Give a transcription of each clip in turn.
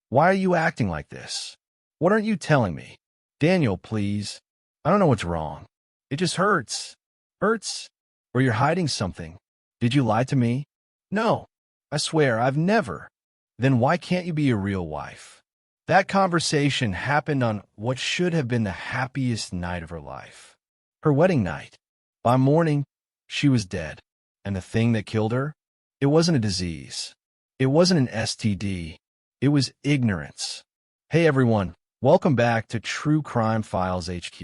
Why are you acting like this? What aren't you telling me? Daniel, please. I don't know what's wrong. It just hurts. Hurts? Or you're hiding something. Did you lie to me? No. I swear, I've never. Then why can't you be a real wife? That conversation happened on what should have been the happiest night of her life. Her wedding night. By morning, she was dead. And the thing that killed her? It wasn't a disease. It wasn't an STD. It was ignorance. Hey everyone, welcome back to True Crime Files HQ.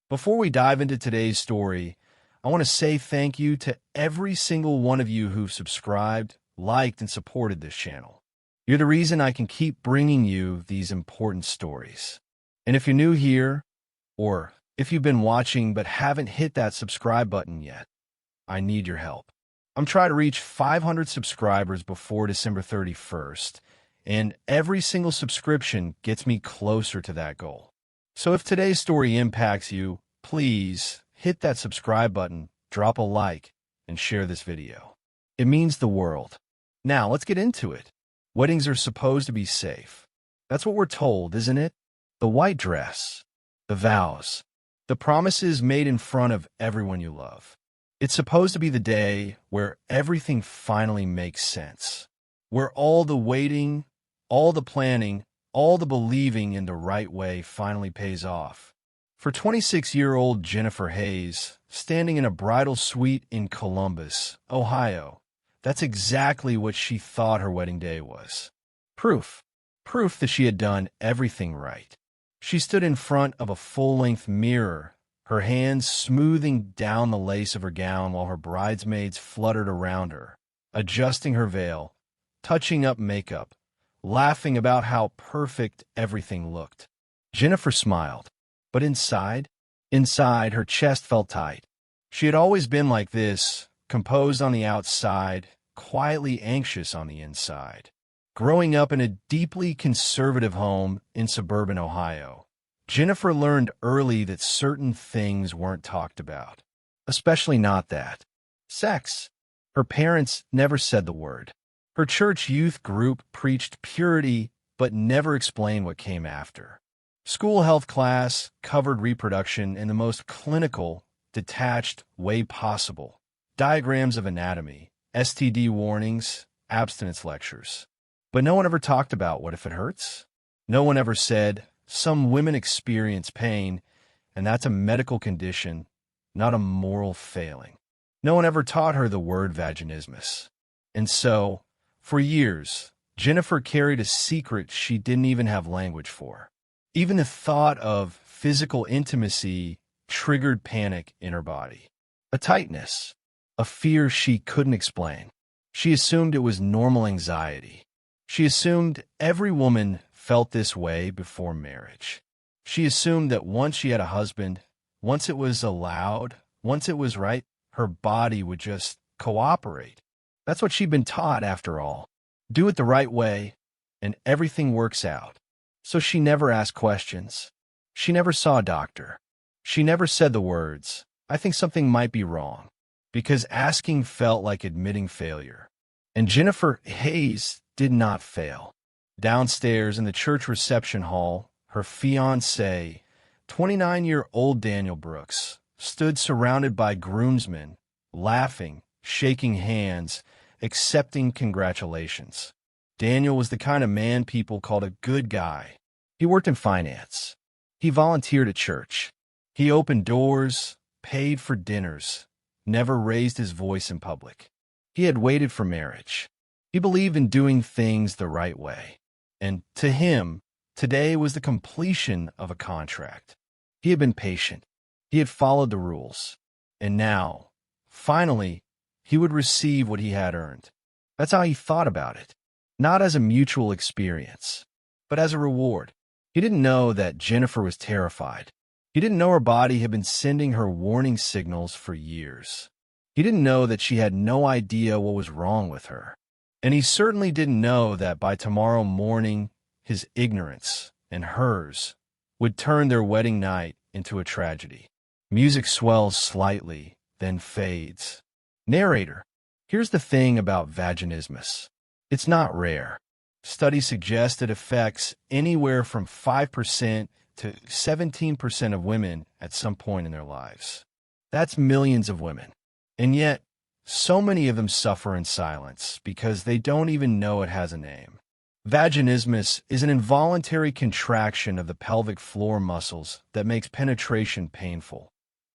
Before we dive into today's story, I want to say thank you to every single one of you who've subscribed, liked, and supported this channel. You're the reason I can keep bringing you these important stories. And if you're new here, or if you've been watching but haven't hit that subscribe button yet, I need your help. I'm trying to reach 500 subscribers before December 31st, and every single subscription gets me closer to that goal. So if today's story impacts you, please hit that subscribe button, drop a like, and share this video. It means the world. Now, let's get into it. Weddings are supposed to be safe. That's what we're told, isn't it? The white dress, the vows, the promises made in front of everyone you love. It's supposed to be the day where everything finally makes sense, where all the waiting, all the planning, all the believing in the right way finally pays off. For 26-year-old Jennifer Hayes, standing in a bridal suite in Columbus, Ohio, that's exactly what she thought her wedding day was. Proof that she had done everything right. She stood in front of a full-length mirror, her hands smoothing down the lace of her gown while her bridesmaids fluttered around her, adjusting her veil, touching up makeup, laughing about how perfect everything looked. Jennifer smiled, but inside her chest felt tight. She had always been like this, composed on the outside, quietly anxious on the inside. Growing up in a deeply conservative home in suburban Ohio, Jennifer learned early that certain things weren't talked about, especially not that. Sex. Her parents never said the word. Her church youth group preached purity but never explained what came after. School health class covered reproduction in the most clinical, detached way possible. Diagrams of anatomy, STD warnings, abstinence lectures. But no one ever talked about what if it hurts? No one ever said, some women experience pain, and that's a medical condition, not a moral failing. No one ever taught her the word vaginismus. And so, for years, Jennifer carried a secret she didn't even have language for. Even the thought of physical intimacy triggered panic in her body. A tightness, a fear she couldn't explain. She assumed it was normal anxiety. She assumed every woman felt this way before marriage. She assumed that once she had a husband, once it was allowed, once it was right, her body would just cooperate. That's what she'd been taught after all. Do it the right way, and everything works out. So she never asked questions. She never saw a doctor. She never said the words, I think something might be wrong, because asking felt like admitting failure. And Jennifer Hayes did not fail. Downstairs in the church reception hall, her fiancé, 29-year-old Daniel Brooks, stood surrounded by groomsmen, laughing, shaking hands, accepting congratulations. Daniel was the kind of man people called a good guy. He worked in finance. He volunteered at church. He opened doors, paid for dinners, never raised his voice in public. He had waited for marriage. He believed in doing things the right way. And to him, today was the completion of a contract. He had been patient. He had followed the rules. And now, finally, he would receive what he had earned. That's how he thought about it. Not as a mutual experience, but as a reward. He didn't know that Jennifer was terrified. He didn't know her body had been sending her warning signals for years. He didn't know that she had no idea what was wrong with her. And he certainly didn't know that by tomorrow morning, his ignorance and hers would turn their wedding night into a tragedy. Music swells slightly, then fades. Narrator, here's the thing about vaginismus. It's not rare. Studies suggest it affects anywhere from 5% to 17% of women at some point in their lives. That's millions of women. And yet, so many of them suffer in silence because they don't even know it has a name. Vaginismus is an involuntary contraction of the pelvic floor muscles that makes penetration painful,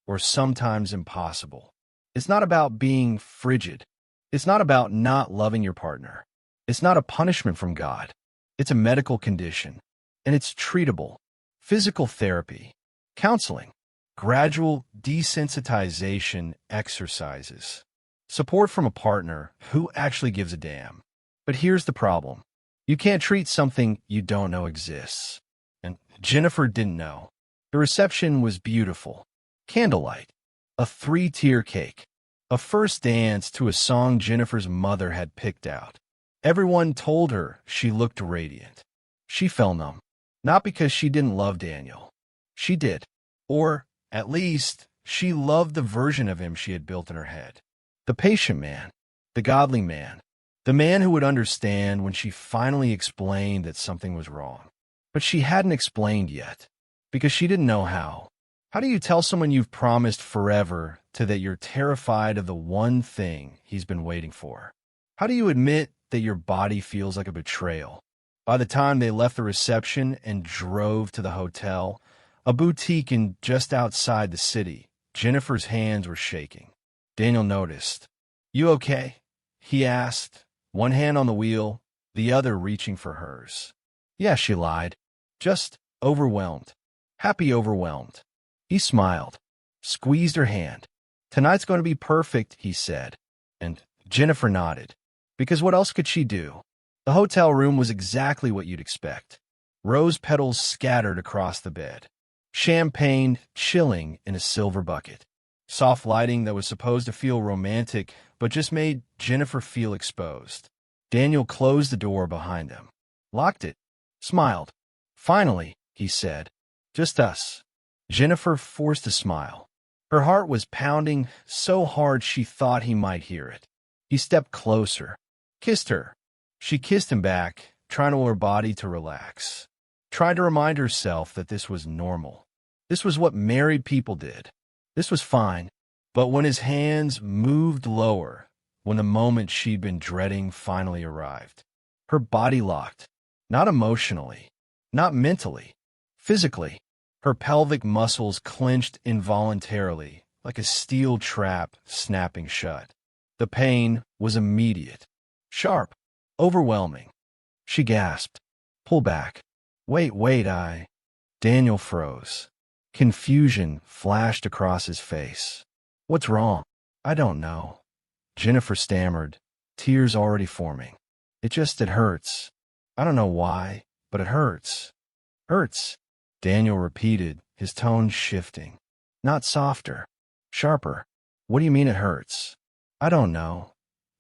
or sometimes impossible. It's not about being frigid. It's not about not loving your partner. It's not a punishment from God. It's a medical condition, and it's treatable. Physical therapy, counseling, gradual desensitization exercises, support from a partner who actually gives a damn. But here's the problem. You can't treat something you don't know exists. And Jennifer didn't know. The reception was beautiful. Candlelight, a 3-tier cake, a first dance to a song Jennifer's mother had picked out. Everyone told her she looked radiant. She felt numb, not because she didn't love Daniel. She did. Or, at least, she loved the version of him she had built in her head. The patient man, the godly man, the man who would understand when she finally explained that something was wrong. But she hadn't explained yet, because she didn't know how. How do you tell someone you've promised forever to that you're terrified of the one thing he's been waiting for? How do you admit that your body feels like a betrayal? By the time they left the reception and drove to the hotel, a boutique in just outside the city, Jennifer's hands were shaking. Daniel noticed. "You okay?" he asked, one hand on the wheel, the other reaching for hers. "Yeah," she lied. "Just overwhelmed. Happy overwhelmed." He smiled, squeezed her hand. "Tonight's going to be perfect," he said. And Jennifer nodded. Because what else could she do? The hotel room was exactly what you'd expect. Rose petals scattered across the bed. Champagne chilling in a silver bucket. Soft lighting that was supposed to feel romantic, but just made Jennifer feel exposed. Daniel closed the door behind them, locked it, smiled. "Finally," he said. "Just us." Jennifer forced a smile. Her heart was pounding so hard she thought he might hear it. He stepped closer, kissed her. She kissed him back, trying to her body to relax. Tried to remind herself that this was normal. This was what married people did. This was fine. But when his hands moved lower, when the moment she'd been dreading finally arrived, her body locked. Not emotionally, not mentally, physically. Her pelvic muscles clenched involuntarily, like a steel trap snapping shut. The pain was immediate, sharp, overwhelming. She gasped. "Pull back. Wait, I—" Daniel froze. Confusion flashed across his face. "What's wrong?" "I don't know." Jennifer stammered, tears already forming. It hurts. I don't know why, but it hurts." "Hurts," Daniel repeated, his tone shifting. Not softer, sharper. "What do you mean it hurts?" "I don't know,"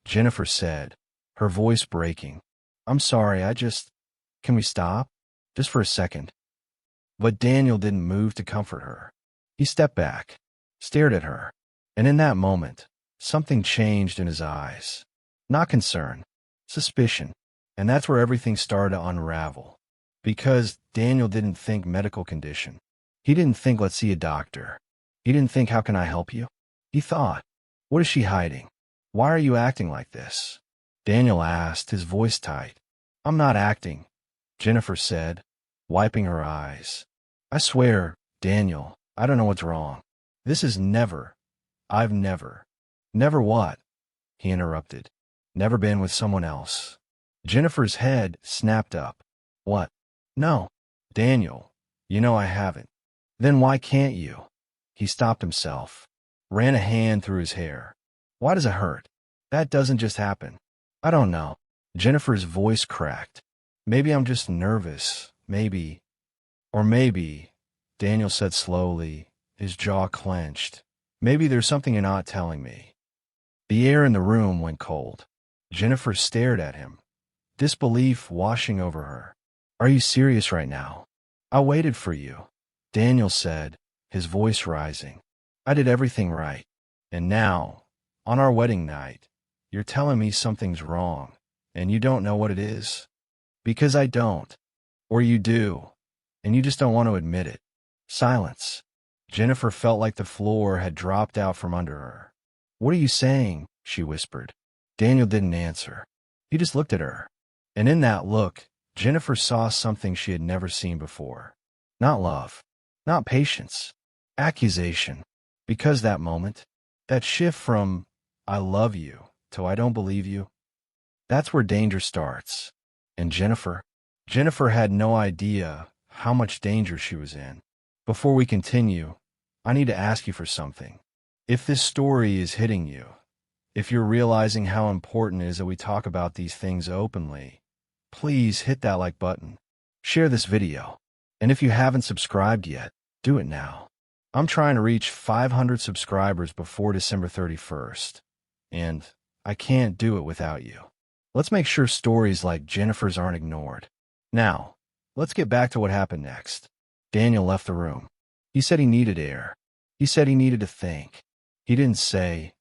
Jennifer said, her voice breaking. "I'm sorry, Can we stop? Just for a second." But Daniel didn't move to comfort her. He stepped back, stared at her, and in that moment, something changed in his eyes. Not concern, suspicion. And that's where everything started to unravel. Because Daniel didn't think medical condition. He didn't think, "Let's see a doctor." He didn't think, "How can I help you?" He thought, "What is she hiding? Why are you acting like this?" Daniel asked, his voice tight. "I'm not acting," Jennifer said, wiping her eyes. "I swear, Daniel, I don't know what's wrong. I've never." "Never what?" he interrupted. "Never been with someone else." Jennifer's head snapped up. "What?" "No, Daniel, you know I haven't." "Then why can't you?" He stopped himself, ran a hand through his hair. "Why does it hurt? That doesn't just happen." "I don't know." Jennifer's voice cracked. "Maybe I'm just nervous. Maybe. Or maybe," Daniel said slowly, his jaw clenched. "Maybe there's something you're not telling me." The air in the room went cold. Jennifer stared at him, disbelief washing over her. "Are you serious right now?" "I waited for you," Daniel said, his voice rising. "I did everything right. And now, on our wedding night, you're telling me something's wrong, and you don't know what it is?" Because I don't. Or you do. And you just don't want to admit it. Silence. Jennifer felt like the floor had dropped out from under her. What are you saying? She whispered. Daniel didn't answer. He just looked at her. And in that look, Jennifer saw something she had never seen before. Not love. Not patience. Accusation. Because that moment, that shift from, I love you, to I don't believe you, that's where danger starts. And Jennifer had no idea how much danger she was in. Before we continue, I need to ask you for something. If this story is hitting you, if you're realizing how important it is that we talk about these things openly, please hit that like button. Share this video. And if you haven't subscribed yet, do it now. I'm trying to reach 500 subscribers before December 31st, and I can't do it without you. Let's make sure stories like Jennifer's aren't ignored. Now, let's get back to what happened next. Daniel left the room. He said he needed air. He said he needed to think. He didn't say,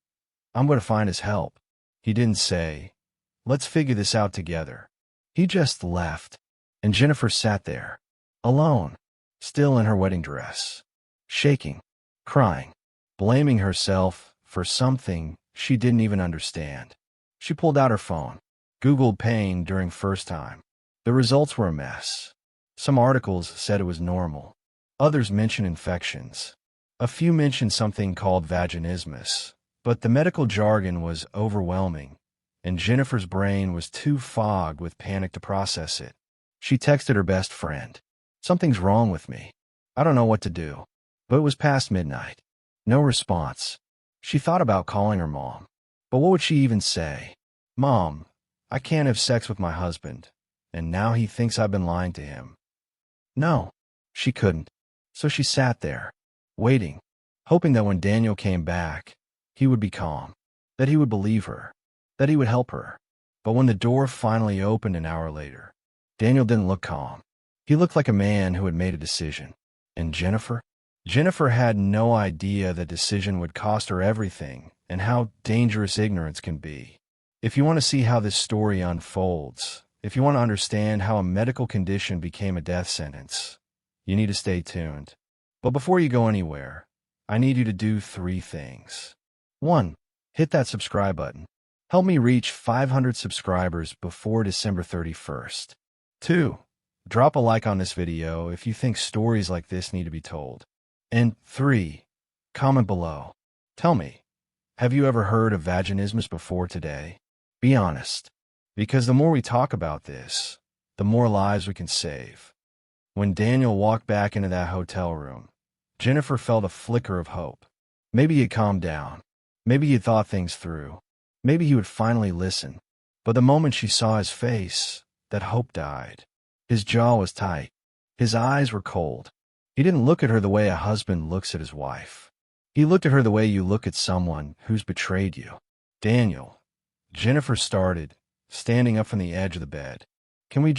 I'm going to find his help. He didn't say, let's figure this out together. He just left, and Jennifer sat there, alone, still in her wedding dress, shaking, crying, blaming herself for something she didn't even understand. She pulled out her phone, Googled pain during first time. The results were a mess. Some articles said it was normal. Others mentioned infections. A few mentioned something called vaginismus, but the medical jargon was overwhelming, and Jennifer's brain was too fogged with panic to process it. She texted her best friend, something's wrong with me. I don't know what to do. But it was past midnight. No response. She thought about calling her mom. But what would she even say? Mom, I can't have sex with my husband, and now he thinks I've been lying to him. No, she couldn't. So she sat there, waiting, hoping that when Daniel came back, he would be calm, that he would believe her, that he would help her. But when the door finally opened an hour later, Daniel didn't look calm. He looked like a man who had made a decision. And Jennifer? Jennifer had no idea that decision would cost her everything and how dangerous ignorance can be. If you want to see how this story unfolds, if you want to understand how a medical condition became a death sentence, you need to stay tuned. But before you go anywhere, I need you to do 3 things. 1. Hit that subscribe button. Help me reach 500 subscribers before December 31st. 2. Drop a like on this video if you think stories like this need to be told. And 3. Comment below. Tell me, have you ever heard of vaginismus before today? Be honest, because the more we talk about this, the more lives we can save. When Daniel walked back into that hotel room, Jennifer felt a flicker of hope. Maybe he'd calmed down. Maybe he'd thought things through. Maybe he would finally listen. But the moment she saw his face, that hope died. His jaw was tight. His eyes were cold. He didn't look at her the way a husband looks at his wife. He looked at her the way you look at someone who's betrayed you. Daniel. Jennifer started, standing up from the edge of the bed. Can we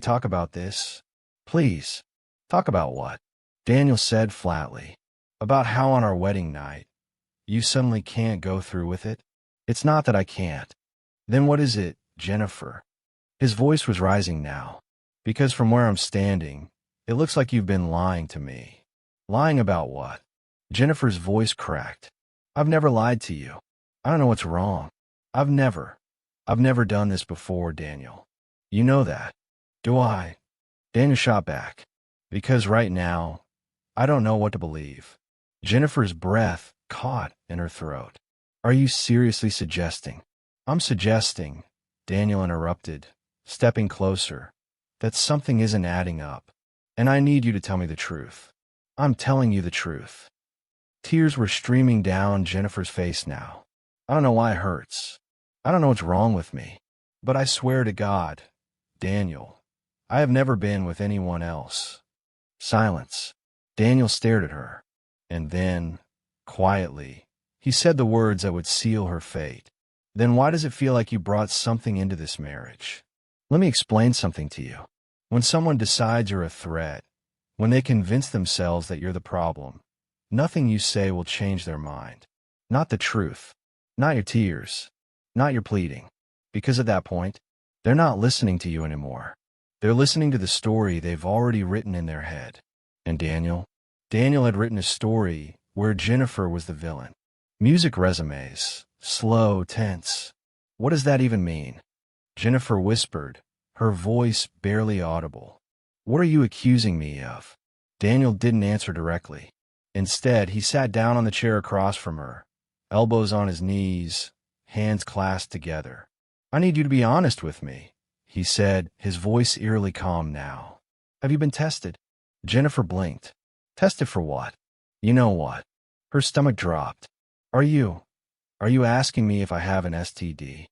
talk about this? Please. Talk about what? Daniel said flatly. About how on our wedding night, you suddenly can't go through with it? It's not that I can't. Then what is it, Jennifer? His voice was rising now, because from where I'm standing, it looks like you've been lying to me. Lying about what? Jennifer's voice cracked. I've never lied to you. I don't know what's wrong. I've never done this before, Daniel. You know that. Do I? Daniel shot back. Because right now, I don't know what to believe. Jennifer's breath caught in her throat. Are you seriously suggesting? I'm suggesting, Daniel interrupted, stepping closer, that something isn't adding up. And I need you to tell me the truth. I'm telling you the truth. Tears were streaming down Jennifer's face now. I don't know why it hurts. I don't know what's wrong with me. But I swear to God, Daniel, I have never been with anyone else. Silence. Daniel stared at her. And then, quietly, he said the words that would seal her fate. Then why does it feel like you brought something into this marriage? Let me explain something to you. When someone decides you're a threat, when they convince themselves that you're the problem, nothing you say will change their mind. Not the truth. Not your tears. Not your pleading. Because at that point, They're not listening to you anymore. They're listening to the story they've already written in their head. And Daniel had written a story where Jennifer was the villain. Music resumes, slow, tense. What does that even mean? Jennifer whispered, her voice barely audible. What are you accusing me of? Daniel didn't answer directly. Instead, he sat down on the chair across from her, elbows on his knees, hands clasped together. I need you to be honest with me, he said, his voice eerily calm now. Have you been tested? Jennifer blinked. Tested for what? You know what? Her stomach dropped. Are you asking me if I have an STD?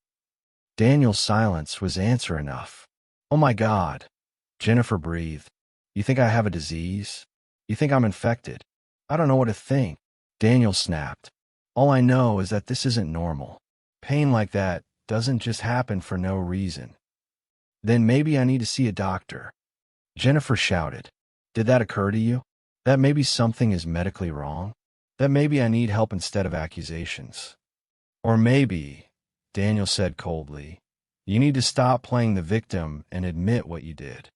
Daniel's silence was answer enough. Oh my God. Jennifer breathed. You think I have a disease? You think I'm infected? I don't know what to think. Daniel snapped. All I know is that this isn't normal. Pain like that doesn't just happen for no reason. Then maybe I need to see a doctor. Jennifer shouted. Did that occur to you? That maybe something is medically wrong? That maybe I need help instead of accusations? Or maybe, Daniel said coldly, you need to stop playing the victim and admit what you did.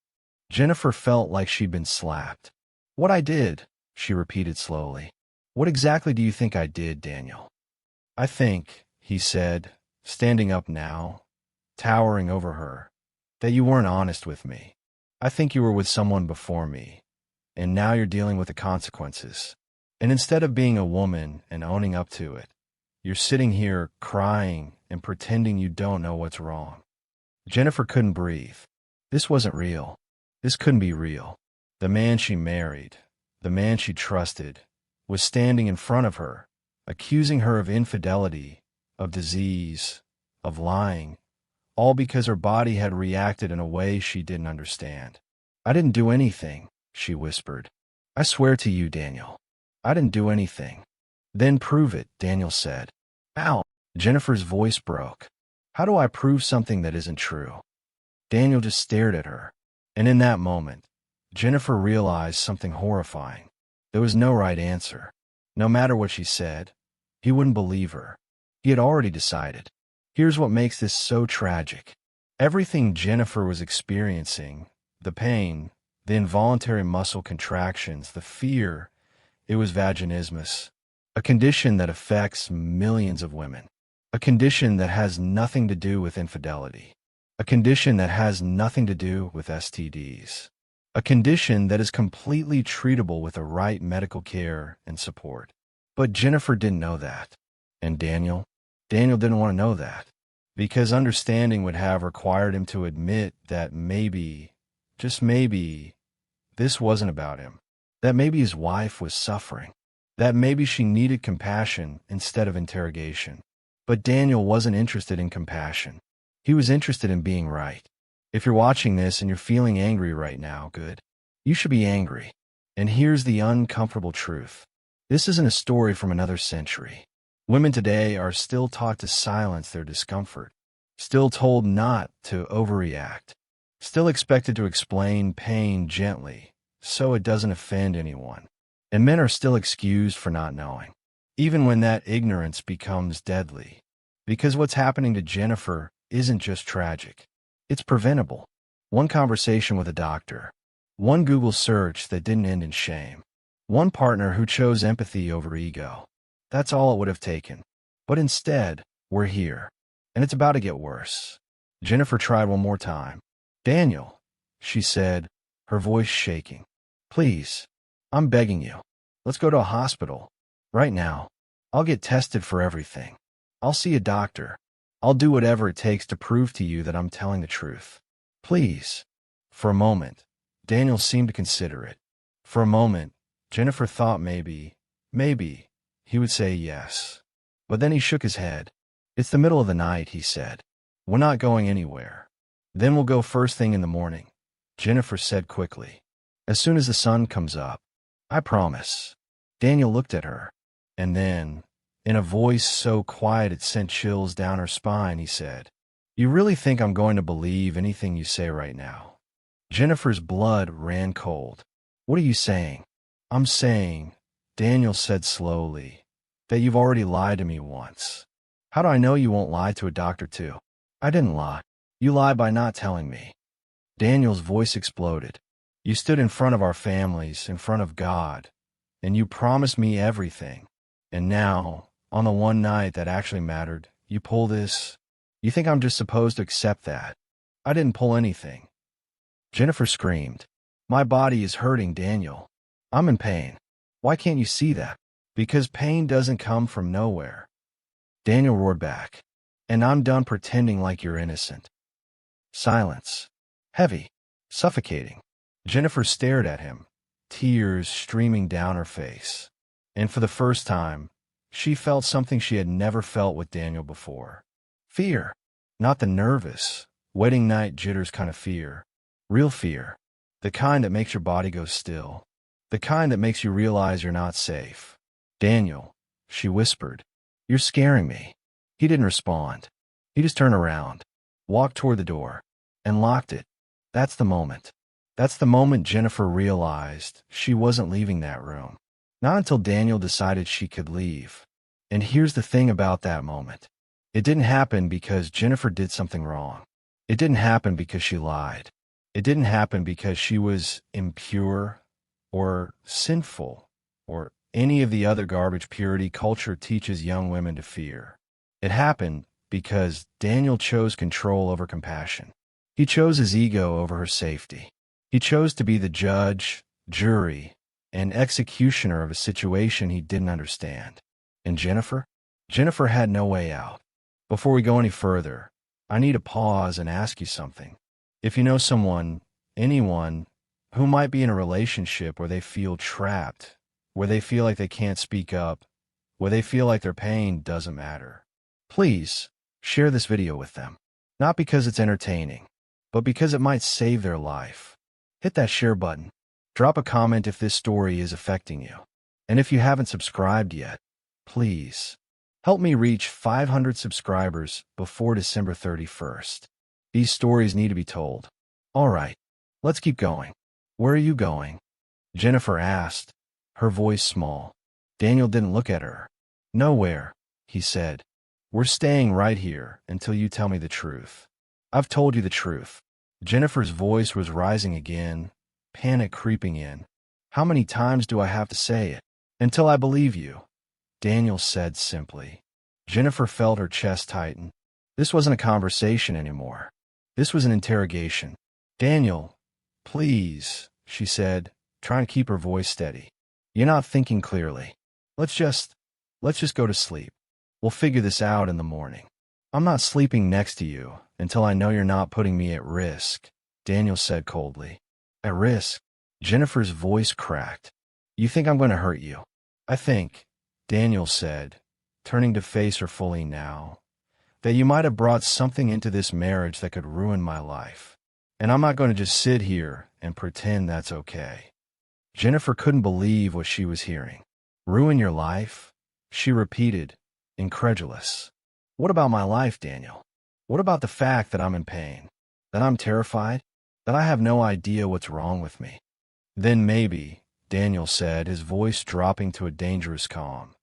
Jennifer felt like she'd been slapped. What I did, she repeated slowly. What exactly do you think I did, Daniel? I think, he said, standing up now, towering over her, that you weren't honest with me. I think you were with someone before me, and now you're dealing with the consequences. And instead of being a woman and owning up to it, you're sitting here crying and pretending you don't know what's wrong. Jennifer couldn't breathe. This wasn't real. This couldn't be real. The man she married, the man she trusted, was standing in front of her, accusing her of infidelity, of disease, of lying, all because her body had reacted in a way she didn't understand. I didn't do anything, she whispered. I swear to you, Daniel. I didn't do anything. Then prove it, Daniel said. Ow! Jennifer's voice broke. How do I prove something that isn't true? Daniel just stared at her. And in that moment, Jennifer realized something horrifying. There was no right answer. No matter what she said, he wouldn't believe her. He had already decided. Here's what makes this so tragic. Everything Jennifer was experiencing, the pain, the involuntary muscle contractions, the fear, it was vaginismus, a condition that affects millions of women, a condition that has nothing to do with infidelity, a condition that has nothing to do with STDs, a condition that is completely treatable with the right medical care and support. But Jennifer didn't know that. And Daniel didn't want to know that, because understanding would have required him to admit that maybe, just maybe, this wasn't about him. That maybe his wife was suffering. That maybe she needed compassion instead of interrogation. But Daniel wasn't interested in compassion. He was interested in being right. If you're watching this and you're feeling angry right now, good. You should be angry. And here's the uncomfortable truth. This isn't a story from another century. Women today are still taught to silence their discomfort, still told not to overreact, still expected to explain pain gently so it doesn't offend anyone. And men are still excused for not knowing, even when that ignorance becomes deadly. Because what's happening to Jennifer isn't just tragic. It's preventable. One conversation with a doctor, one Google search that didn't end in shame, one partner who chose empathy over ego. That's all it would have taken. But instead, we're here. And it's about to get worse. Jennifer tried one more time. Daniel, she said, her voice shaking. Please, I'm begging you. Let's go to a hospital. Right now. I'll get tested for everything. I'll see a doctor. I'll do whatever it takes to prove to you that I'm telling the truth. Please. For a moment, Daniel seemed to consider it. For a moment, Jennifer thought maybe, he would say yes. But then he shook his head. It's the middle of the night, he said. We're not going anywhere. Then we'll go first thing in the morning, Jennifer said quickly. As soon as the sun comes up. I promise. Daniel looked at her. And then, in a voice so quiet it sent chills down her spine, he said, You really think I'm going to believe anything you say right now? Jennifer's blood ran cold. What are you saying? I'm saying, Daniel said slowly, that you've already lied to me once. How do I know you won't lie to a doctor too? I didn't lie. You lie by not telling me. Daniel's voice exploded. You stood in front of our families, in front of God, and you promised me everything. And now, on the one night that actually mattered, you pull this. You think I'm just supposed to accept that? I didn't pull anything. Jennifer screamed. My body is hurting, Daniel. I'm in pain. Why can't you see that? Because pain doesn't come from nowhere. Daniel roared back. And I'm done pretending like you're innocent. Silence. Heavy. Suffocating. Jennifer stared at him, tears streaming down her face. And for the first time, she felt something she had never felt with Daniel before. Fear. Not the nervous, wedding night jitters kind of fear. Real fear. The kind that makes your body go still. The kind that makes you realize you're not safe. Daniel, she whispered, you're scaring me. He didn't respond. He just turned around, walked toward the door, and locked it. That's the moment. That's the moment Jennifer realized she wasn't leaving that room. Not until Daniel decided she could leave. And here's the thing about that moment. It didn't happen because Jennifer did something wrong. It didn't happen because she lied. It didn't happen because she was impure or sinful or any of the other garbage purity culture teaches young women to fear. It happened because Daniel chose control over compassion. He chose his ego over her safety. He chose to be the judge, jury, and executioner of a situation he didn't understand. And Jennifer? Jennifer had no way out. Before we go any further, I need to pause and ask you something. If you know someone, anyone, who might be in a relationship where they feel trapped, where they feel like they can't speak up, where they feel like their pain doesn't matter, please share this video with them. Not because it's entertaining, but because it might save their life. Hit that share button. Drop a comment if this story is affecting you. And if you haven't subscribed yet, please help me reach 500 subscribers before December 31st. These stories need to be told. All right, let's keep going. Where are you going? Jennifer asked, her voice small. Daniel didn't look at her. Nowhere, he said. We're staying right here until you tell me the truth. I've told you the truth. Jennifer's voice was rising again, panic creeping in. How many times do I have to say it? Until I believe you, Daniel said simply. Jennifer felt her chest tighten. This wasn't a conversation anymore. This was an interrogation. Daniel, please, she said, trying to keep her voice steady. You're not thinking clearly. Let's just go to sleep. We'll figure this out in the morning. I'm not sleeping next to you until I know you're not putting me at risk, Daniel said coldly. At risk? Jennifer's voice cracked. You think I'm going to hurt you? I think, Daniel said, turning to face her fully now, that you might have brought something into this marriage that could ruin my life. And I'm not going to just sit here and pretend that's okay. Jennifer couldn't believe what she was hearing. Ruin your life? She repeated, incredulous. What about my life, Daniel? What about the fact that I'm in pain? That I'm terrified? That I have no idea what's wrong with me? Then maybe, Daniel said, his voice dropping to a dangerous calm.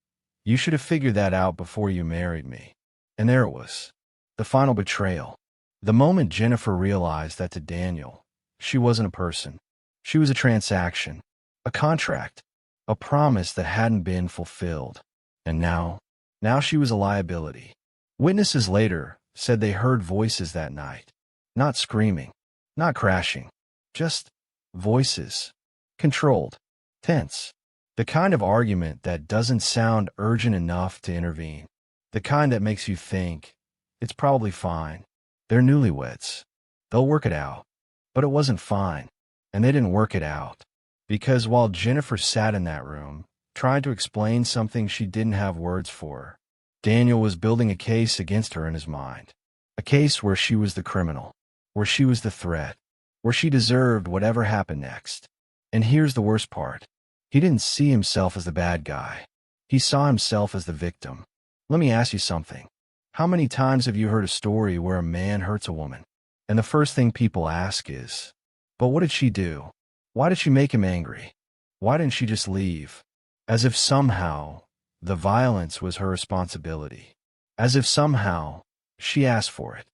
You should have figured that out before you married me. And there it was. The final betrayal. The moment Jennifer realized that to Daniel, she wasn't a person. She was a transaction, a contract, a promise that hadn't been fulfilled. And now she was a liability. Witnesses later said they heard voices that night. Not screaming, not crashing, just voices. Controlled, tense. The kind of argument that doesn't sound urgent enough to intervene. The kind that makes you think, it's probably fine. They're newlyweds. They'll work it out. But it wasn't fine. And they didn't work it out. Because while Jennifer sat in that room, trying to explain something she didn't have words for, Daniel was building a case against her in his mind. A case where she was the criminal, where she was the threat, where she deserved whatever happened next. And here's the worst part. He didn't see himself as the bad guy. He saw himself as the victim. Let me ask you something. How many times have you heard a story where a man hurts a woman? And the first thing people ask is, but what did she do? Why did she make him angry? Why didn't she just leave? As if somehow the violence was her responsibility. As if somehow she asked for it.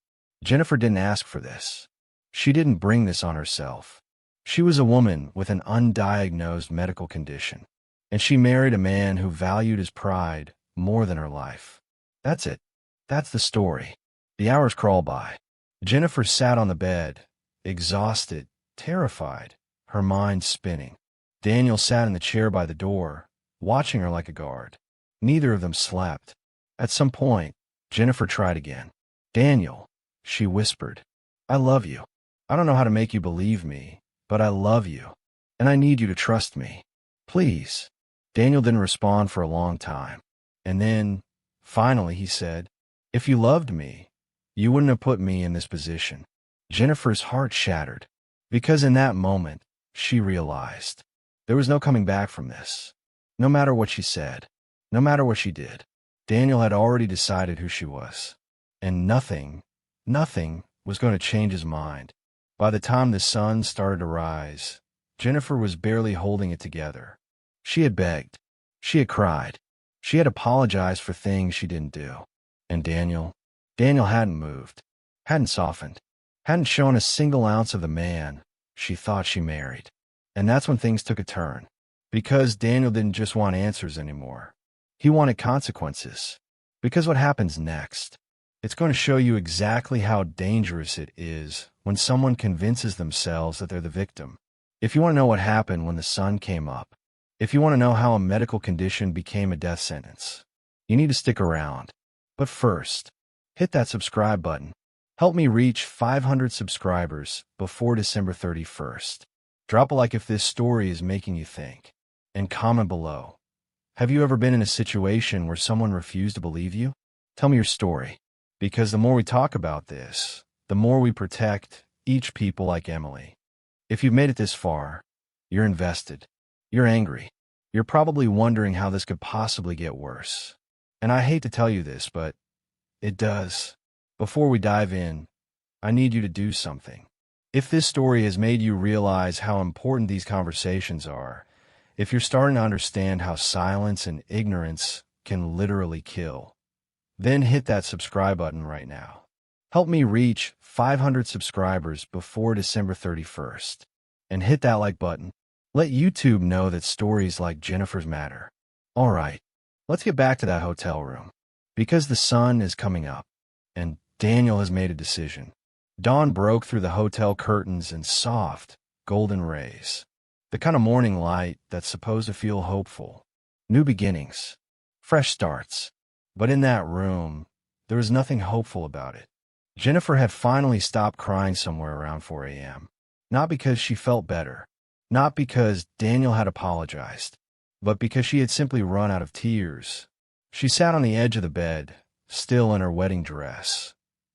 Jennifer didn't ask for this. She didn't bring this on herself. She was a woman with an undiagnosed medical condition, and she married a man who valued his pride more than her life. That's it. That's the story. The hours crawled by. Jennifer sat on the bed, exhausted, terrified, her mind spinning. Daniel sat in the chair by the door, watching her like a guard. Neither of them slept. At some point, Jennifer tried again. "Daniel," she whispered, "I love you. I don't know how to make you believe me, but I love you, and I need you to trust me. Please." Daniel didn't respond for a long time. And then, finally, he said, "If you loved me, you wouldn't have put me in this position." Jennifer's heart shattered, because in that moment, she realized there was no coming back from this. No matter what she said, no matter what she did, Daniel had already decided who she was. And nothing was going to change his mind. By the time the sun started to rise, Jennifer was barely holding it together. She had begged. She had cried. She had apologized for things she didn't do. And Daniel hadn't moved, hadn't softened, hadn't shown a single ounce of the man she thought she married. And that's when things took a turn. Because Daniel didn't just want answers anymore. He wanted consequences. Because what happens next? It's going to show you exactly how dangerous it is when someone convinces themselves that they're the victim. If you want to know what happened when the sun came up, if you want to know how a medical condition became a death sentence, you need to stick around. But first, hit that subscribe button. Help me reach 500 subscribers before December 31st. Drop a like if this story is making you think. And comment below. Have you ever been in a situation where someone refused to believe you? Tell me your story. Because the more we talk about this, the more we protect each people like Emily. If you've made it this far, you're invested. You're angry. You're probably wondering how this could possibly get worse. And I hate to tell you this, but it does. Before we dive in, I need you to do something. If this story has made you realize how important these conversations are, if you're starting to understand how silence and ignorance can literally kill, then hit that subscribe button right now. Help me reach 500 subscribers before December 31st. And hit that like button. Let YouTube know that stories like Jennifer's matter. All right, let's get back to that hotel room. Because the sun is coming up, and Daniel has made a decision. Dawn broke through the hotel curtains in soft, golden rays. The kind of morning light that's supposed to feel hopeful. New beginnings. Fresh starts. But in that room, there was nothing hopeful about it. Jennifer had finally stopped crying somewhere around 4 a.m. Not because she felt better. Not because Daniel had apologized. But because she had simply run out of tears. She sat on the edge of the bed, still in her wedding dress,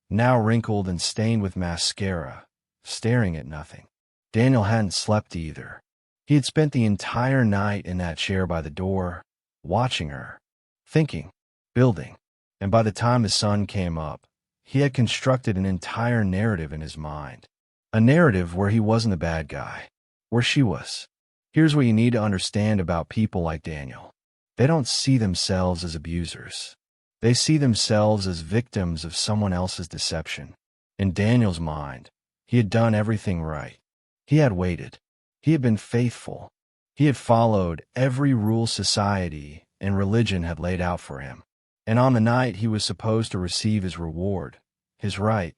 now wrinkled and stained with mascara, staring at nothing. Daniel hadn't slept either. He had spent the entire night in that chair by the door, watching her, thinking, building. And by the time the sun came up, he had constructed an entire narrative in his mind. A narrative where he wasn't the bad guy, where she was. Here's what you need to understand about people like Daniel. They don't see themselves as abusers. They see themselves as victims of someone else's deception. In Daniel's mind, he had done everything right. He had waited. He had been faithful. He had followed every rule society and religion had laid out for him. And on the night he was supposed to receive his reward, his right,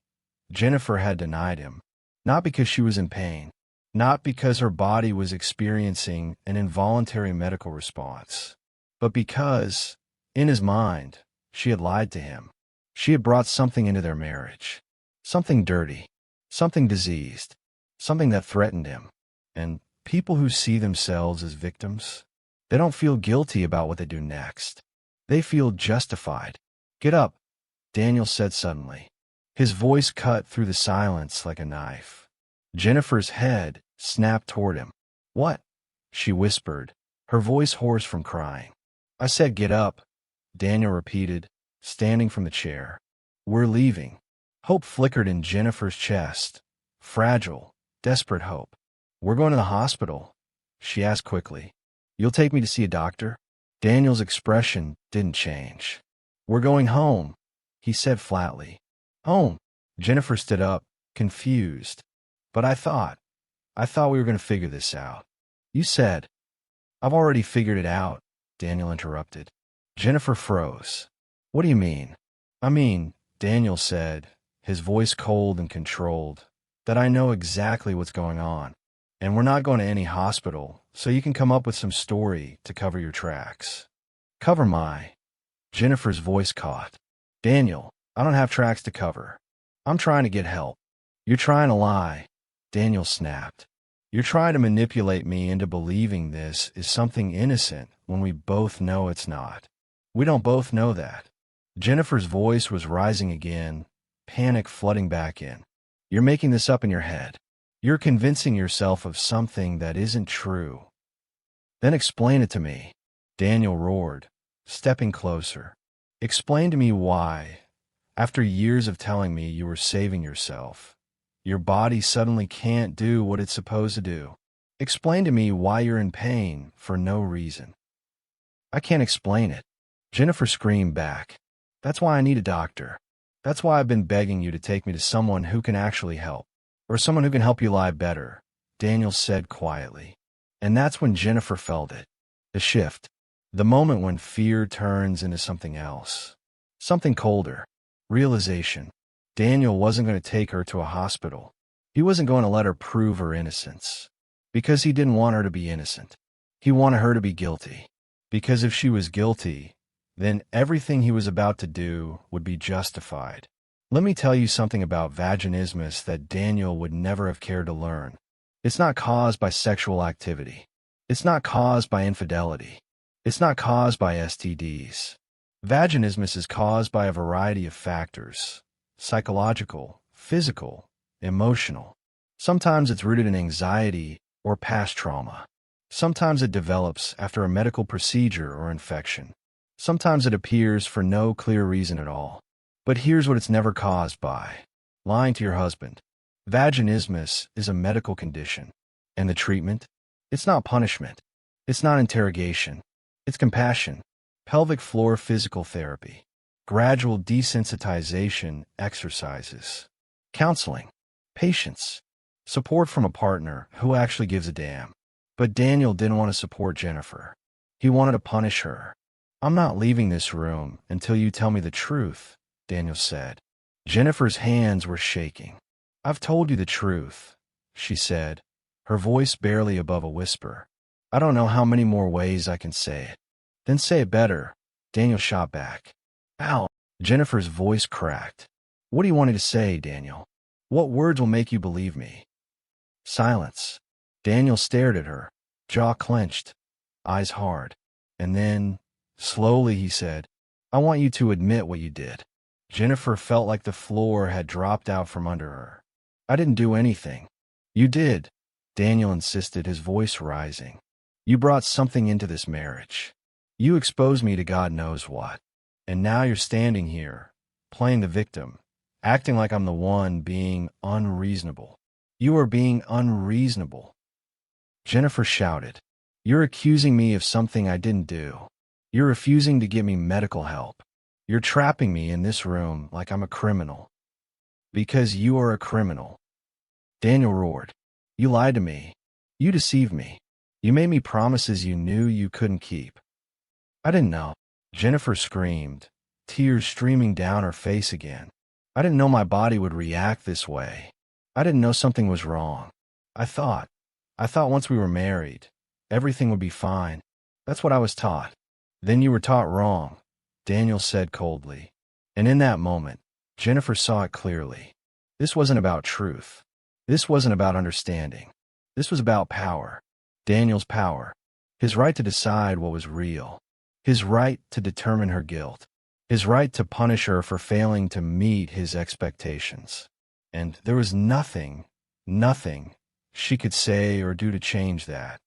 Jennifer had denied him. Not because she was in pain. Not because her body was experiencing an involuntary medical response. But because, in his mind, she had lied to him. She had brought something into their marriage. Something dirty. Something diseased. Something that threatened him. And people who see themselves as victims, they don't feel guilty about what they do next. They feel justified. "Get up," Daniel said suddenly. His voice cut through the silence like a knife. Jennifer's head snapped toward him. "What?" she whispered, her voice hoarse from crying. "I said get up," Daniel repeated, standing from the chair. "We're leaving." Hope flickered in Jennifer's chest. Fragile, desperate hope. "We're going to the hospital," she asked quickly. "You'll take me to see a doctor?" Daniel's expression didn't change. "We're going home," he said flatly. "Home?" Jennifer stood up, confused. But I thought we were going to figure this out. You said. I've already figured it out, Daniel interrupted. Jennifer froze. What do you mean? I mean, Daniel said, his voice cold and controlled, that I know exactly what's going on. And we're not going to any hospital, so you can come up with some story to cover your tracks. Cover my... Jennifer's voice caught. Daniel, I don't have tracks to cover. I'm trying to get help. You're trying to lie. Daniel snapped. You're trying to manipulate me into believing this is something innocent when we both know it's not. We don't both know that. Jennifer's voice was rising again, panic flooding back in. You're making this up in your head. You're convincing yourself of something that isn't true. Then explain it to me, Daniel roared, stepping closer. Explain to me why, after years of telling me you were saving yourself, your body suddenly can't do what it's supposed to do. Explain to me why you're in pain for no reason. I can't explain it. Jennifer screamed back. That's why I need a doctor. That's why I've been begging you to take me to someone who can actually help. Or someone who can help you lie better, Daniel said quietly. And that's when Jennifer felt it. The shift. The moment when fear turns into something else. Something colder. Realization. Daniel wasn't going to take her to a hospital. He wasn't going to let her prove her innocence. Because he didn't want her to be innocent. He wanted her to be guilty. Because if she was guilty, then everything he was about to do would be justified. Let me tell you something about vaginismus that Daniel would never have cared to learn. It's not caused by sexual activity. It's not caused by infidelity. It's not caused by STDs. Vaginismus is caused by a variety of factors. Psychological, physical, emotional. Sometimes it's rooted in anxiety or past trauma. Sometimes it develops after a medical procedure or infection. Sometimes it appears for no clear reason at all. But here's what it's never caused by. Lying to your husband. Vaginismus is a medical condition. And the treatment? It's not punishment. It's not interrogation. It's compassion. Pelvic floor physical therapy. Gradual desensitization exercises. Counseling. Patience. Support from a partner who actually gives a damn. But Daniel didn't want to support Jennifer. He wanted to punish her. I'm not leaving this room until you tell me the truth, Daniel said. Jennifer's hands were shaking. I've told you the truth, she said, her voice barely above a whisper. I don't know how many more ways I can say it. Then say it better, Daniel shot back. Ow! Jennifer's voice cracked. What do you want me to say, Daniel? What words will make you believe me? Silence. Daniel stared at her, jaw clenched, eyes hard. And then, slowly he said, I want you to admit what you did. Jennifer felt like the floor had dropped out from under her. I didn't do anything. You did, Daniel insisted, his voice rising. You brought something into this marriage. You exposed me to God knows what. And now you're standing here, playing the victim, acting like I'm the one being unreasonable. You are being unreasonable. Jennifer shouted. You're accusing me of something I didn't do. You're refusing to give me medical help. You're trapping me in this room like I'm a criminal. Because you are a criminal. Daniel roared. You lied to me. You deceived me. You made me promises you knew you couldn't keep. I didn't know. Jennifer screamed, tears streaming down her face again. I didn't know my body would react this way. I didn't know something was wrong. I thought once we were married, everything would be fine. That's what I was taught. Then you were taught wrong, Daniel said coldly. And in that moment, Jennifer saw it clearly. This wasn't about truth. This wasn't about understanding. This was about power. Daniel's power. His right to decide what was real. His right to determine her guilt. His right to punish her for failing to meet his expectations. And there was nothing she could say or do to change that.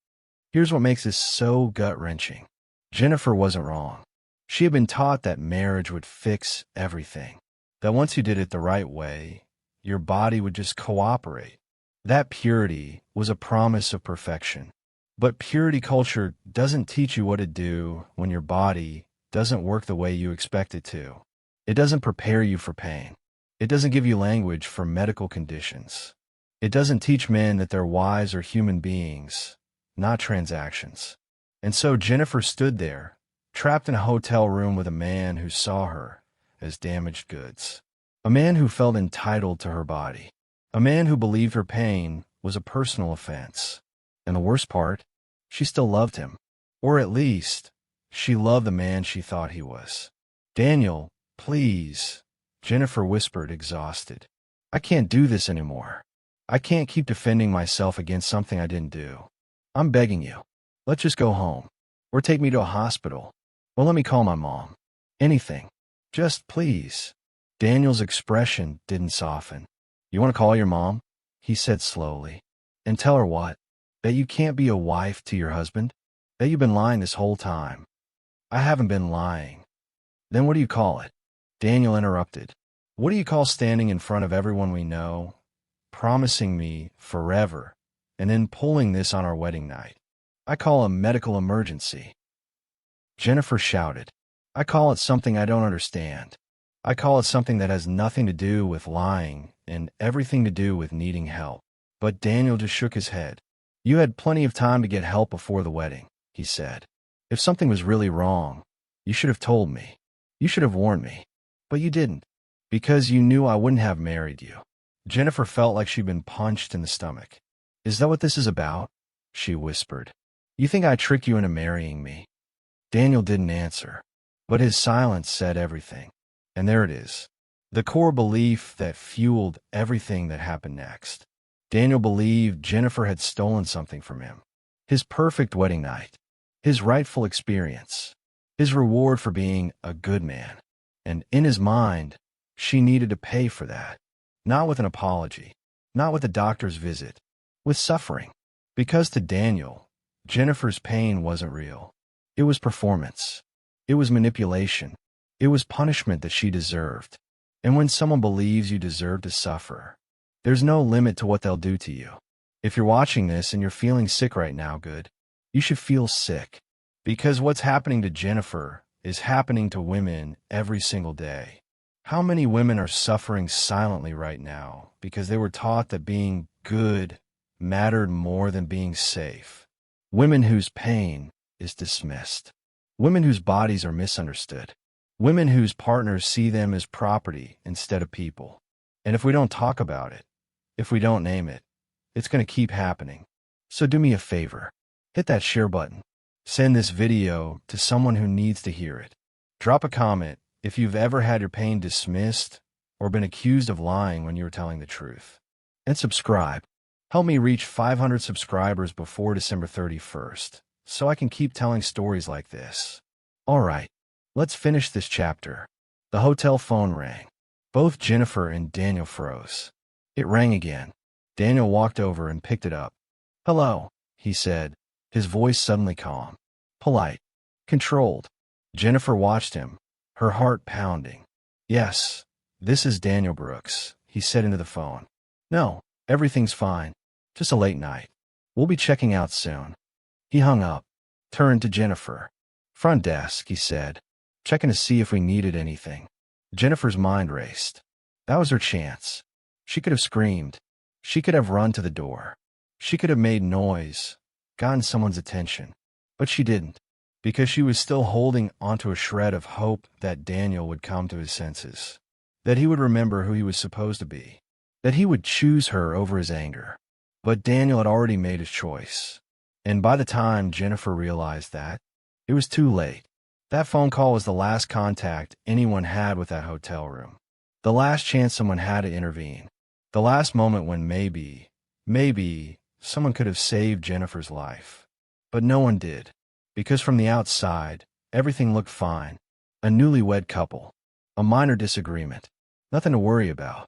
Here's what makes this so gut-wrenching. Jennifer wasn't wrong. She had been taught that marriage would fix everything. That once you did it the right way, your body would just cooperate. That purity was a promise of perfection. But purity culture doesn't teach you what to do when your body doesn't work the way you expect it to. It doesn't prepare you for pain. It doesn't give you language for medical conditions. It doesn't teach men that their wives are human beings, not transactions. And so Jennifer stood there, trapped in a hotel room with a man who saw her as damaged goods. A man who felt entitled to her body. A man who believed her pain was a personal offense. And the worst part, she still loved him. Or at least, she loved the man she thought he was. Daniel, please, Jennifer whispered, exhausted. I can't do this anymore. I can't keep defending myself against something I didn't do. I'm begging you. Let's just go home. Or take me to a hospital. Or let me call my mom. Anything. Just please. Daniel's expression didn't soften. You want to call your mom? He said slowly. And tell her what? That you can't be a wife to your husband? That you've been lying this whole time? I haven't been lying. Then what do you call it? Daniel interrupted. What do you call standing in front of everyone we know, promising me forever, and then pulling this on our wedding night? I call a medical emergency. Jennifer shouted. I call it something I don't understand. I call it something that has nothing to do with lying and everything to do with needing help. But Daniel just shook his head. You had plenty of time to get help before the wedding, he said. If something was really wrong, you should have told me. You should have warned me. But you didn't, because you knew I wouldn't have married you. Jennifer felt like she'd been punched in the stomach. Is that what this is about? She whispered. You think I tricked you into marrying me? Daniel didn't answer, but his silence said everything. And there it is. The core belief that fueled everything that happened next. Daniel believed Jennifer had stolen something from him. His perfect wedding night. His rightful experience. His reward for being a good man. And in his mind, she needed to pay for that. Not with an apology. Not with a doctor's visit. With suffering. Because to Daniel, Jennifer's pain wasn't real. It was performance. It was manipulation. It was punishment that she deserved. And when someone believes you deserve to suffer, there's no limit to what they'll do to you. If you're watching this and you're feeling sick right now, good. You should feel sick. Because what's happening to Jennifer is happening to women every single day. How many women are suffering silently right now because they were taught that being good mattered more than being safe? Women whose pain is dismissed. Women whose bodies are misunderstood. Women whose partners see them as property instead of people. And if we don't talk about it, if we don't name it, it's going to keep happening. So do me a favor. Hit that share button. Send this video to someone who needs to hear it. Drop a comment if you've ever had your pain dismissed or been accused of lying when you were telling the truth. And subscribe. Help me reach 500 subscribers before December 31st, so I can keep telling stories like this. All right, let's finish this chapter. The hotel phone rang. Both Jennifer and Daniel froze. It rang again. Daniel walked over and picked it up. Hello, he said, his voice suddenly calm, polite, controlled. Jennifer watched him, her heart pounding. Yes, this is Daniel Brooks, he said into the phone. No, everything's fine. Just a late night. We'll be checking out soon. He hung up, turned to Jennifer. Front desk, he said, checking to see if we needed anything. Jennifer's mind raced. That was her chance. She could have screamed. She could have run to the door. She could have made noise, gotten someone's attention. But she didn't, because she was still holding onto a shred of hope that Daniel would come to his senses, that he would remember who he was supposed to be, that he would choose her over his anger. But Daniel had already made his choice. And by the time Jennifer realized that, it was too late. That phone call was the last contact anyone had with that hotel room. The last chance someone had to intervene. The last moment when maybe, someone could have saved Jennifer's life. But no one did. Because from the outside, everything looked fine. A newlywed couple. A minor disagreement. Nothing to worry about.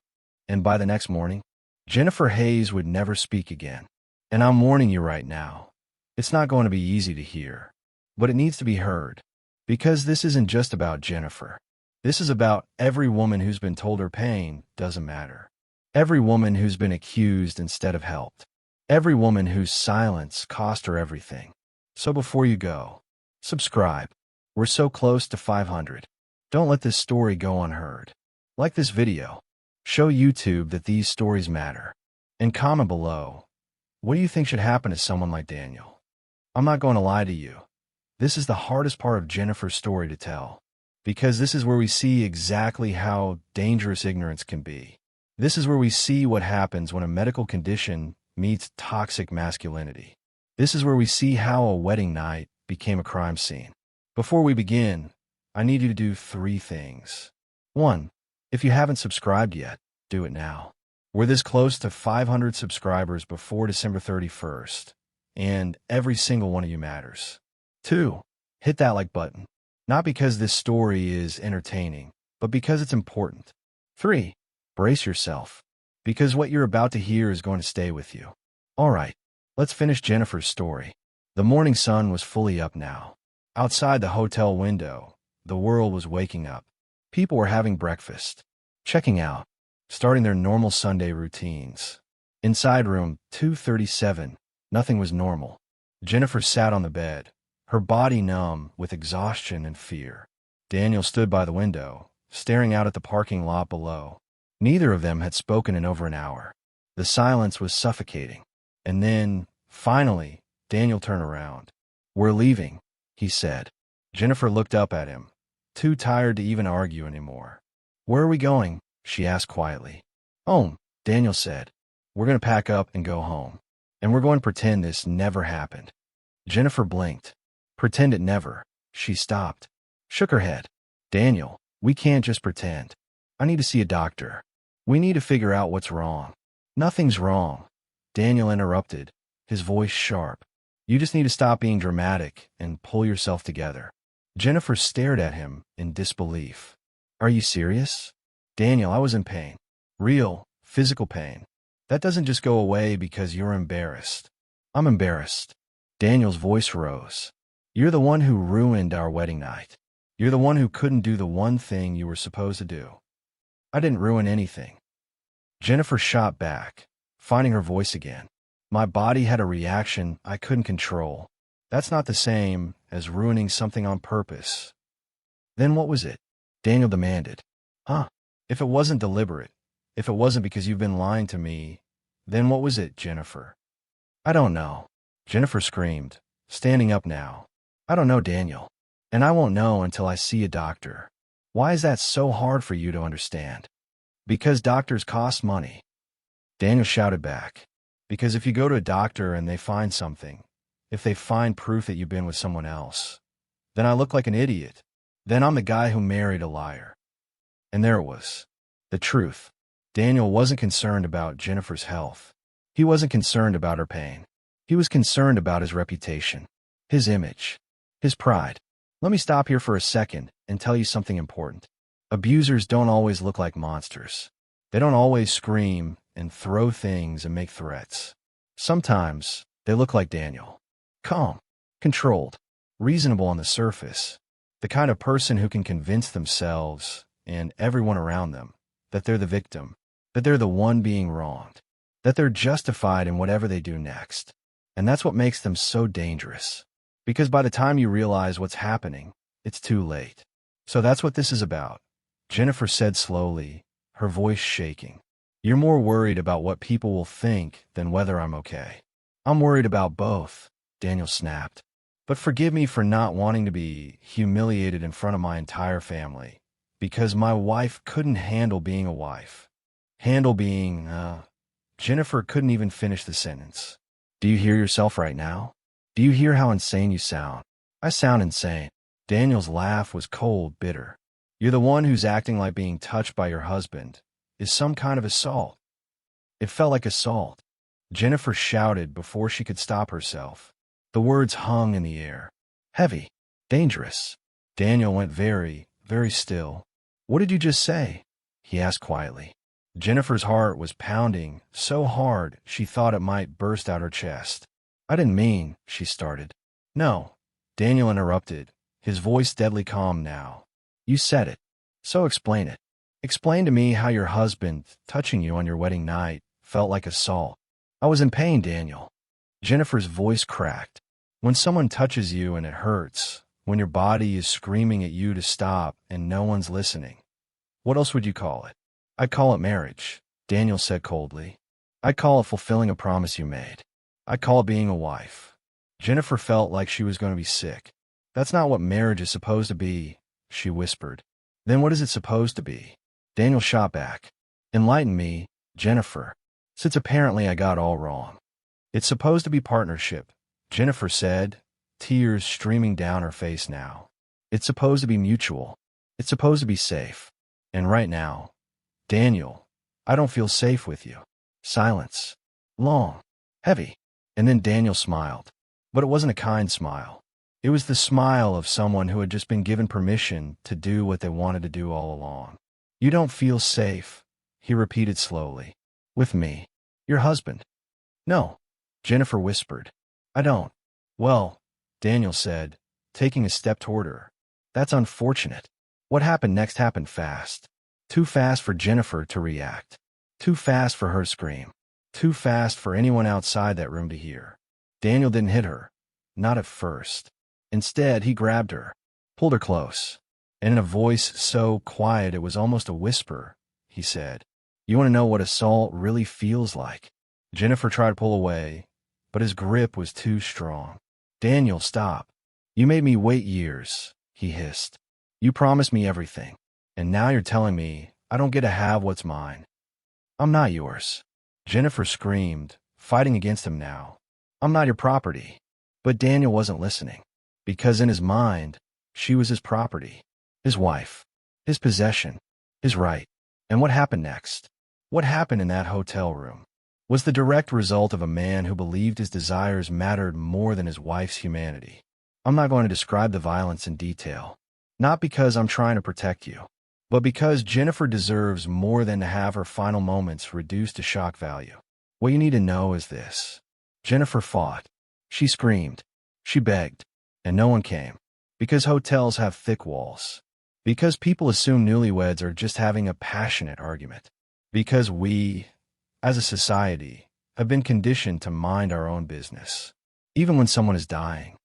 And by the next morning, Jennifer Hayes would never speak again. And I'm warning you right now, it's not going to be easy to hear. But it needs to be heard. Because this isn't just about Jennifer. This is about every woman who's been told her pain doesn't matter. Every woman who's been accused instead of helped. Every woman whose silence cost her everything. So before you go, subscribe. We're so close to 500. Don't let this story go unheard. Like this video. Show YouTube that these stories matter. And comment below, what do you think should happen to someone like Daniel? I'm not going to lie to you. This is the hardest part of Jennifer's story to tell, because this is where we see exactly how dangerous ignorance can be. This is where we see what happens when a medical condition meets toxic masculinity. This is where we see how a wedding night became a crime scene. Before we begin, I need you to do 3 things. 1. If you haven't subscribed yet, do it now. We're this close to 500 subscribers before December 31st, and every single one of you matters. 2. Hit that like button. Not because this story is entertaining, but because it's important. 3. Brace yourself, because what you're about to hear is going to stay with you. All right, let's finish Jennifer's story. The morning sun was fully up now. Outside the hotel window, the world was waking up. People were having breakfast, checking out, starting their normal Sunday routines. Inside room 237, nothing was normal. Jennifer sat on the bed, her body numb with exhaustion and fear. Daniel stood by the window, staring out at the parking lot below. Neither of them had spoken in over an hour. The silence was suffocating. And then, finally, Daniel turned around. "We're leaving," he said. Jennifer looked up at him, too tired to even argue anymore. "Where are we going?" she asked quietly. "Home," Daniel said. "We're going to pack up and go home. And we're going to pretend this never happened." Jennifer blinked. "Pretend it never." She stopped, shook her head. "Daniel, we can't just pretend. I need to see a doctor. We need to figure out what's wrong." "Nothing's wrong," Daniel interrupted, his voice sharp. "You just need to stop being dramatic and pull yourself together." Jennifer stared at him in disbelief. "Are you serious?" "Daniel, I was in pain. Real, physical pain. That doesn't just go away because you're embarrassed." "I'm embarrassed." Daniel's voice rose. "You're the one who ruined our wedding night. You're the one who couldn't do the one thing you were supposed to do." "I didn't ruin anything." Jennifer shot back, finding her voice again. "My body had a reaction I couldn't control. That's not the same as ruining something on purpose." "Then what was it?" Daniel demanded. "Huh? If it wasn't deliberate, if it wasn't because you've been lying to me, then what was it, Jennifer?" "I don't know," Jennifer screamed, standing up now. "I don't know, Daniel. And I won't know until I see a doctor." "Why is that so hard for you to understand?" "Because doctors cost money." Daniel shouted back. "Because if you go to a doctor and they find something, if they find proof that you've been with someone else, then I look like an idiot. Then I'm the guy who married a liar." And there it was. The truth. Daniel wasn't concerned about Jennifer's health. He wasn't concerned about her pain. He was concerned about his reputation, his image, his pride. Let me stop here for a second and tell you something important. Abusers don't always look like monsters. They don't always scream and throw things and make threats. Sometimes they look like Daniel. Calm, controlled, reasonable on the surface. The kind of person who can convince themselves and everyone around them that they're the victim, that they're the one being wronged, that they're justified in whatever they do next. And that's what makes them so dangerous. Because by the time you realize what's happening, it's too late. "So that's what this is about," Jennifer said slowly, her voice shaking. "You're more worried about what people will think than whether I'm okay." "I'm worried about both," Daniel snapped. "But forgive me for not wanting to be humiliated in front of my entire family, because my wife couldn't handle being a wife. Handle being, Jennifer couldn't even finish the sentence. "Do you hear yourself right now? Do you hear how insane you sound?" "I sound insane." Daniel's laugh was cold, bitter. "You're the one who's acting like being touched by your husband is some kind of assault." It felt like assault. Jennifer shouted before she could stop herself. The words hung in the air. Heavy. Dangerous. Daniel went very, very still. "What did you just say?" he asked quietly. Jennifer's heart was pounding so hard she thought it might burst out her chest. "I didn't mean," she started. "No," Daniel interrupted, his voice deadly calm now. "You said it. So explain it. Explain to me how your husband, touching you on your wedding night, felt like assault." "I was in pain, Daniel." Jennifer's voice cracked. "When someone touches you and it hurts, when your body is screaming at you to stop and no one's listening, what else would you call it? I call it marriage, Daniel said coldly. I call it fulfilling a promise you made. I call it being a wife. Jennifer felt like she was going to be sick. That's not what marriage is supposed to be, she whispered. Then what is it supposed to be? Daniel shot back. Enlighten me, Jennifer, since apparently I got all wrong. It's supposed to be partnership, Jennifer said, tears streaming down her face now. It's supposed to be mutual. It's supposed to be safe. And right now, Daniel, I don't feel safe with you. Silence. Long. Heavy. And then Daniel smiled. But it wasn't a kind smile. It was the smile of someone who had just been given permission to do what they wanted to do all along. You don't feel safe, he repeated slowly. With me. Your husband. No, Jennifer whispered. I don't. Well, Daniel said, taking a step toward her. That's unfortunate. What happened next happened fast. Too fast for Jennifer to react. Too fast for her to scream. Too fast for anyone outside that room to hear. Daniel didn't hit her. Not at first. Instead, he grabbed her, pulled her close, and in a voice so quiet it was almost a whisper, he said, You want to know what assault really feels like? Jennifer tried to pull away, but his grip was too strong. Daniel, stop. You made me wait years, he hissed. You promised me everything, and now you're telling me I don't get to have what's mine. I'm not yours. Jennifer screamed, fighting against him now. I'm not your property. But Daniel wasn't listening, because in his mind, she was his property, his wife, his possession, his right. And what happened next? What happened in that hotel room was the direct result of a man who believed his desires mattered more than his wife's humanity. I'm not going to describe the violence in detail, not because I'm trying to protect you, but because Jennifer deserves more than to have her final moments reduced to shock value. What you need to know is this. Jennifer fought. She screamed. She begged. And no one came. Because hotels have thick walls. Because people assume newlyweds are just having a passionate argument. Because we, as a society, have been conditioned to mind our own business. Even when someone is dying.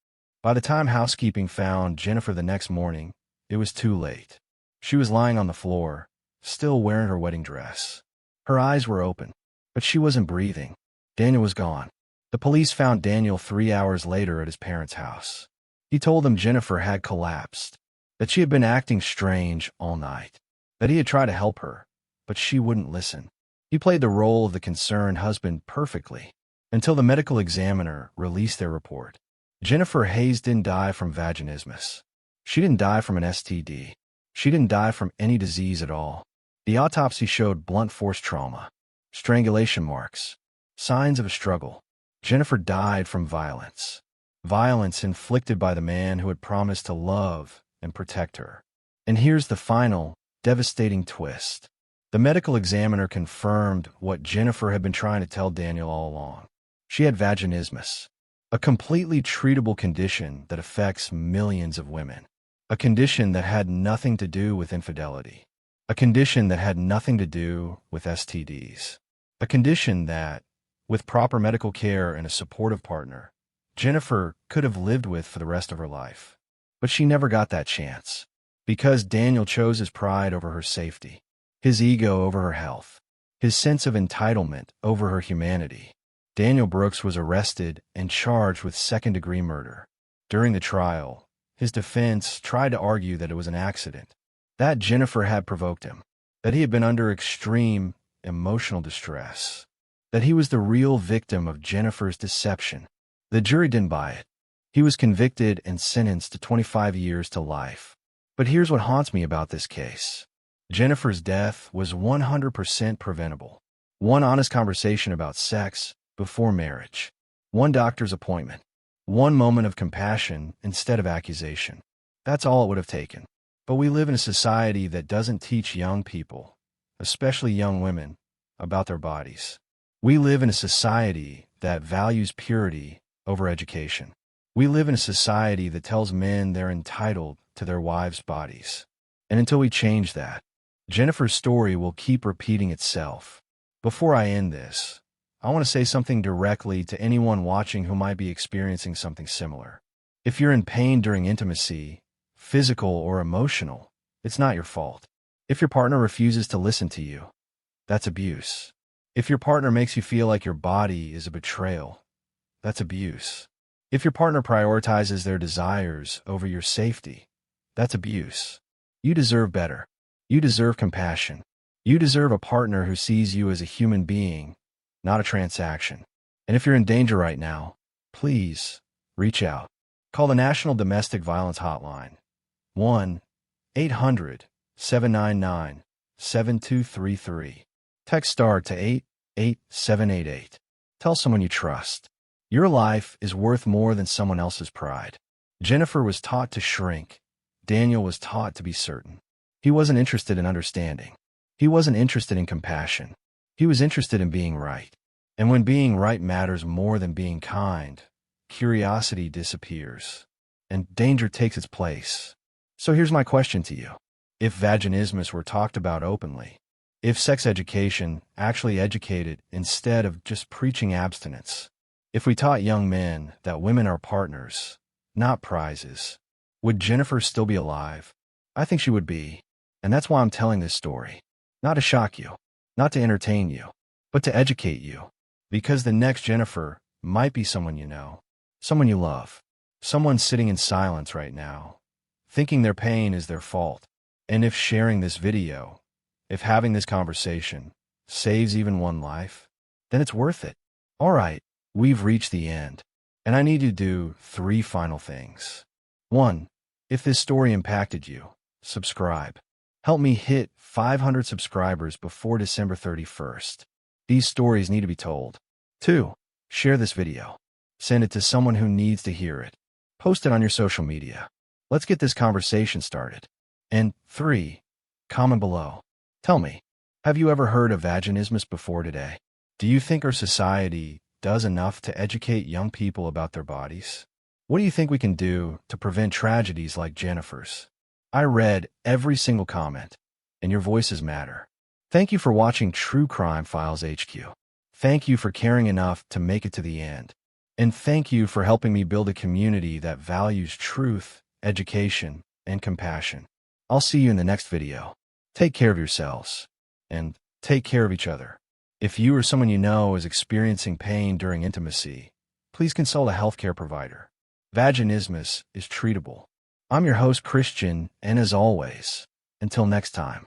By the time housekeeping found Jennifer the next morning, it was too late. She was lying on the floor, still wearing her wedding dress. Her eyes were open, but she wasn't breathing. Daniel was gone. The police found Daniel 3 hours later at his parents' house. He told them Jennifer had collapsed, that she had been acting strange all night, that he had tried to help her, but she wouldn't listen. He played the role of the concerned husband perfectly, until the medical examiner released their report. Jennifer Hayes didn't die from vaginismus. She didn't die from an STD. She didn't die from any disease at all. The autopsy showed blunt force trauma, strangulation marks, signs of a struggle. Jennifer died from violence. Violence inflicted by the man who had promised to love and protect her. And here's the final, devastating twist. The medical examiner confirmed what Jennifer had been trying to tell Daniel all along. She had vaginismus, a completely treatable condition that affects millions of women. A condition that had nothing to do with infidelity. A condition that had nothing to do with STDs. A condition that, with proper medical care and a supportive partner, Jennifer could have lived with for the rest of her life. But she never got that chance. Because Daniel chose his pride over her safety, his ego over her health, his sense of entitlement over her humanity. Daniel Brooks was arrested and charged with second-degree murder. During the trial, his defense tried to argue that it was an accident, that Jennifer had provoked him, that he had been under extreme emotional distress, that he was the real victim of Jennifer's deception. The jury didn't buy it. He was convicted and sentenced to 25 years to life. But here's what haunts me about this case. Jennifer's death was 100% preventable. One honest conversation about sex before marriage. One doctor's appointment. One moment of compassion instead of accusation. That's all it would have taken. But we live in a society that doesn't teach young people, especially young women, about their bodies. We live in a society that values purity over education. We live in a society that tells men they're entitled to their wives' bodies. And until we change that, Jennifer's story will keep repeating itself. Before I end this, I want to say something directly to anyone watching who might be experiencing something similar. If you're in pain during intimacy, physical or emotional, it's not your fault. If your partner refuses to listen to you, that's abuse. If your partner makes you feel like your body is a betrayal, that's abuse. If your partner prioritizes their desires over your safety, that's abuse. You deserve better. You deserve compassion. You deserve a partner who sees you as a human being, not a transaction. And if you're in danger right now, please reach out. Call the National Domestic Violence Hotline, 1-800-799-7233. Text STAR to 88788. Tell someone you trust. Your life is worth more than someone else's pride. Jennifer was taught to shrink. Daniel was taught to be certain. He wasn't interested in understanding. He wasn't interested in compassion. He was interested in being right. And when being right matters more than being kind, curiosity disappears, and danger takes its place. So here's my question to you. If vaginismus were talked about openly, if sex education actually educated instead of just preaching abstinence, if we taught young men that women are partners, not prizes, would Jennifer still be alive? I think she would be. And that's why I'm telling this story. Not to shock you, not to entertain you, but to educate you. Because the next Jennifer might be someone you know, someone you love, someone sitting in silence right now, thinking their pain is their fault. And if sharing this video, if having this conversation saves even one life, then it's worth it. All right, we've reached the end, and I need you to do 3 final things. 1, if this story impacted you, subscribe. Help me hit 500 subscribers before December 31st. These stories need to be told. 2, share this video. Send it to someone who needs to hear it. Post it on your social media. Let's get this conversation started. And 3, comment below. Tell me, have you ever heard of vaginismus before today? Do you think our society does enough to educate young people about their bodies? What do you think we can do to prevent tragedies like Jennifer's? I read every single comment, and your voices matter. Thank you for watching True Crime Files HQ. Thank you for caring enough to make it to the end. And thank you for helping me build a community that values truth, education, and compassion. I'll see you in the next video. Take care of yourselves, and take care of each other. If you or someone you know is experiencing pain during intimacy, please consult a healthcare provider. Vaginismus is treatable. I'm your host, Christian, and as always, until next time.